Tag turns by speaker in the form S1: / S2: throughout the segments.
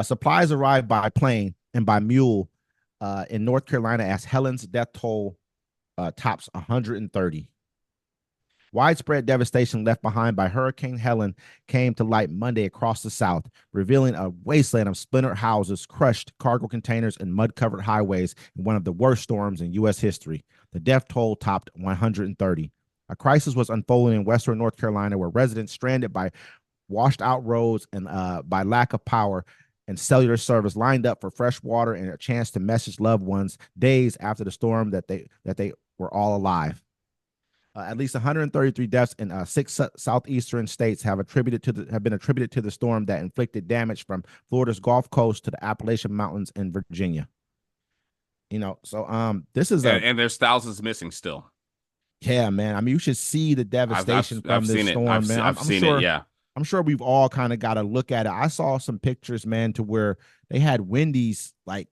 S1: Supplies arrived by plane and by mule in North Carolina as Helene's death toll tops 130. Widespread devastation left behind by Hurricane Helene came to light Monday across the South, revealing a wasteland of splintered houses, crushed cargo containers, and mud-covered highways in one of the worst storms in U.S. history. The death toll topped 130. A crisis was unfolding in western North Carolina where residents stranded by washed out roads and by lack of power and cellular service lined up for fresh water and a chance to message loved ones days after the storm that they were all alive. At least 133 deaths in six southeastern states have been attributed to the storm that inflicted damage from Florida's Gulf Coast to the Appalachian Mountains in Virginia. So this is
S2: and there's thousands missing still.
S1: Yeah, man. I mean, you should see the devastation from this storm, man.
S2: I've seen it. Yeah.
S1: I'm sure we've all kind of got to look at it. I saw some pictures, man, to where they had Wendy's, like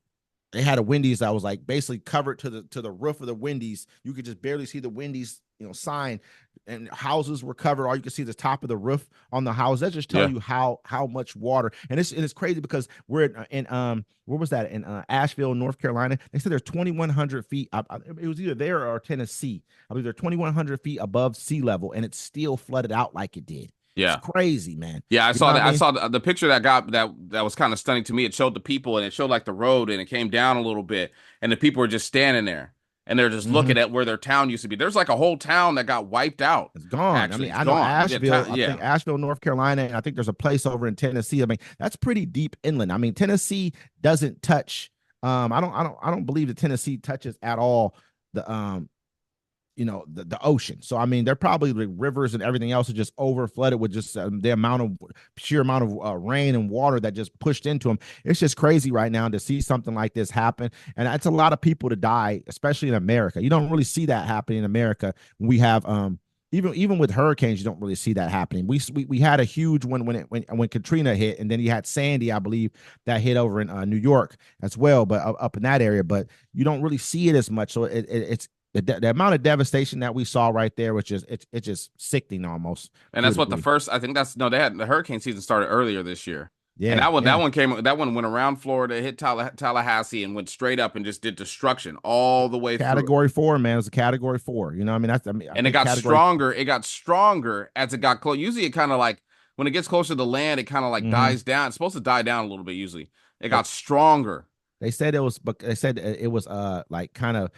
S1: they had a Wendy's that was like basically covered to the roof of the Wendy's. You could just barely see the Wendy's, sign, and houses were covered. All you can see the top of the roof on the house. That just tell you how much water. And it's crazy because we're in where was that, in Asheville, North Carolina? They said there's 2,100 feet. It was either there or Tennessee. I believe they're 2,100 feet above sea level, and it's still flooded out like it did.
S2: Yeah.
S1: It's crazy, man.
S2: Yeah, I saw that. I saw the picture that was kind of stunning to me. It showed the people and it showed like the road and it came down a little bit and the people were just standing there and they're just looking at where their town used to be. There's like a whole town that got wiped out.
S1: It's gone.
S2: Actually,
S1: I know Asheville. I think Asheville, North Carolina, and I think there's a place over in Tennessee. I mean, that's pretty deep inland. I mean, Tennessee doesn't touch. I don't believe that Tennessee touches at all the ocean. So I mean, they're probably the rivers and everything else are just over flooded with just the sheer amount of rain and water that just pushed into them. It's just crazy right now to see something like this happen, and it's a lot of people to die, especially in America. You don't really see that happening in America. We have even with hurricanes, you don't really see that happening. We had a huge one when Katrina hit, and then you had Sandy, I believe, that hit over in New York as well, but up in that area. But you don't really see it as much. So it's the amount of devastation that we saw right there, which is it's just sickening almost.
S2: And that's what they had the hurricane season started earlier this year.
S1: Yeah,
S2: and that one went around Florida, hit Tallahassee, and went straight up and just did destruction all the way.
S1: Category 4, man. It was a Category 4. You know, I mean,
S2: and it got stronger. It got stronger as it got close. Usually, it kind of like when it gets closer to the land, it kind of like dies down. It's supposed to die down a little bit. Usually, it got stronger.
S1: They said it was like kind of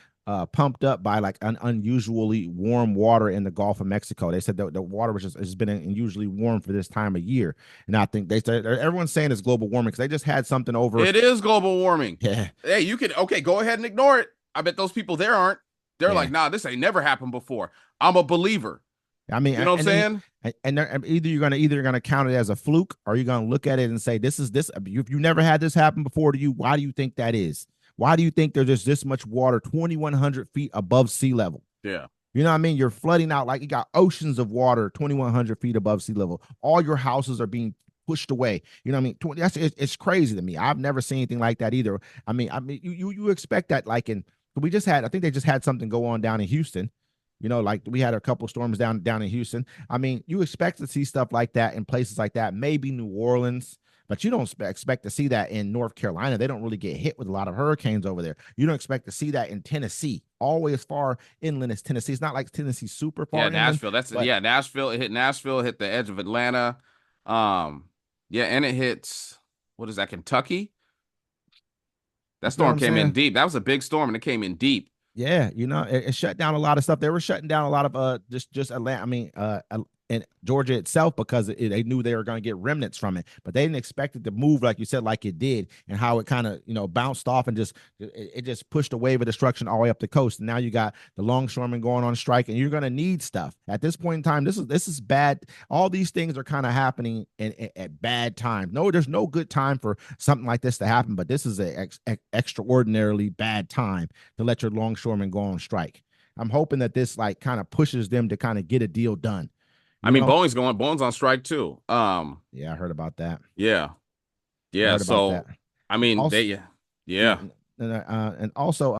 S1: pumped up by like unusually warm water in the Gulf of Mexico. They said the water has been unusually warm for this time of year, and I think they said everyone's saying it's global warming because they just had something over.
S2: It is global warming.
S1: Yeah.
S2: Hey, you can go ahead and ignore it. I bet those people there aren't. They're like, nah, this ain't never happened before. I'm a believer.
S1: I mean,
S2: you know what I'm saying?
S1: And you're gonna count it as a fluke, or you're gonna look at it and say, this. If you never had this happen before to you, why do you think that is? Why do you think there's just this much water 2,100 feet above sea level?
S2: Yeah.
S1: You know what I mean? You're flooding out like you got oceans of water 2,100 feet above sea level. All your houses are being pushed away. You know what I mean? It's crazy to me. I've never seen anything like that either. I mean, you expect that I think they just had something go on down in Houston. Like we had a couple storms down in Houston. I mean, you expect to see stuff like that in places like that, maybe New Orleans. But you don't expect to see that in North Carolina. They don't really get hit with a lot of hurricanes over there. You don't expect to see that in Tennessee, all the way as far inland as Tennessee. It's not like Tennessee's super far.
S2: Yeah, Nashville. Nashville. It hit Nashville. It hit the edge of Atlanta. And it hits, what is that, Kentucky? That storm came in deep. That was a big storm, and it came in deep.
S1: Yeah, it shut down a lot of stuff. They were shutting down a lot of just Atlanta. I mean, and Georgia itself, because they knew they were going to get remnants from it, but they didn't expect it to move like you said, like it did, and how it kind of bounced off and just pushed a wave of destruction all the way up the coast. And now you got the longshoremen going on strike, and you're going to need stuff at this point in time. This is bad. All these things are kind of happening at bad time. No, there's no good time for something like this to happen, but this is a extraordinarily bad time to let your longshoremen go on strike. I'm hoping that this like kind of pushes them to kind of get a deal done.
S2: Boeing's on strike too.
S1: Yeah, I heard about that.
S2: Yeah. So, I mean,
S1: also,
S2: and
S1: and also